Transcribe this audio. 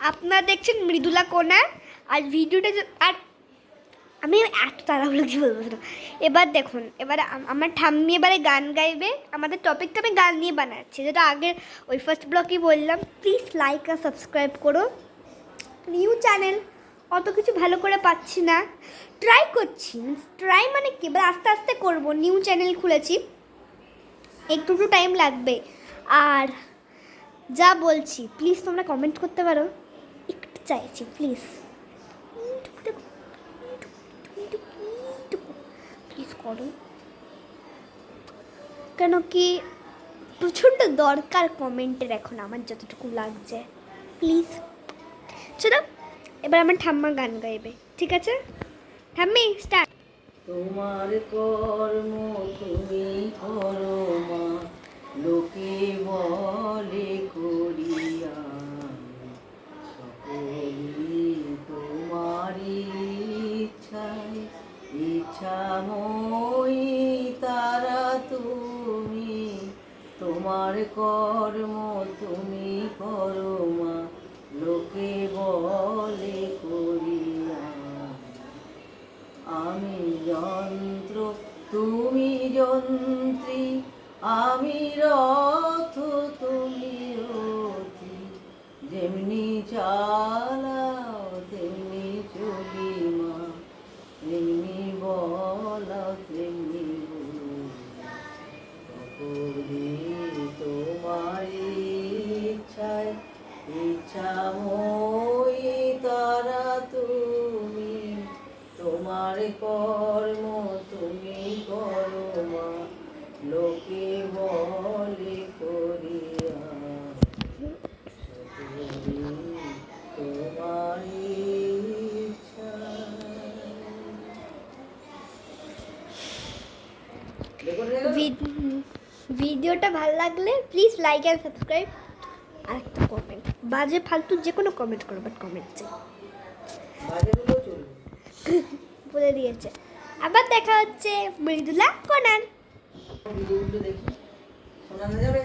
আপনারা দেখছেন মৃদুলা কোনার। আর ভিডিওটা আর আমি এত তাড়াহুড়ো কি বলবো না। এবার দেখুন, এবার আমার ঠাম্মি এবারে গান গাইবে। আমাদের টপিকটা আমি গান নিয়ে বানাচ্ছি, যেটা আগের ওই ফার্স্ট ব্লগেই বললাম। প্লিজ লাইক আর সাবস্ক্রাইব করো। নিউ চ্যানেল, অত কিছু ভালো করে পাচ্ছি না, ট্রাই করছি। ট্রাই মানে কি, এবার আস্তে আস্তে করবো। নিউ চ্যানেল খুলেছি, একটু টাইম লাগবে। আর যা বলছি প্লিজ তোমরা কমেন্ট করতে পারো, একটু চাইছি প্লিজ, প্লিজ করো। কেন কি প্রচণ্ড দরকার কমেন্টের এখন, আমার যতটুকু লাগছে। প্লিজ চলো, এবার আমার ঠাম্মা গান গাইবে, ঠিক আছে? ঠাম্মি স্টার্ট। তোমার কর্ম তুমি করো মা, লোকে বলে করিয়া, সকলি তোমারই ইচ্ছায়, ইচ্ছাময়ী তারা তুমি। তোমার কর্ম তুমি করো মা, লোকে বলে করিয়া। আমি যন্ত্র তুমি যন্ত্রী, আমি রথ তুমি রথী, যেমনি চালাও তেমনি চলি মা, তেমনি বলাও তেমনি বলি। সকলি তোমার ইচ্ছায়, ইচ্ছাময়ী তারা তুমি। তোমার কর্ম তুমি করো মা, লোকে বলে করিয়া, সকলি তোমার ইচ্ছা। ভিডিওটা ভালো লাগলে প্লিজ লাইক অ্যান্ড সাবস্ক্রাইব, আর একটা কমেন্ট। বাজে ফালতু যে কোনো কমেন্ট করো, বাট কমেন্ট চাই। বলে দিয়েছে। আবার দেখা হচ্ছে মৃদুলা কোনার। ভিডিওগুলো দেখি শোনানো যাবে।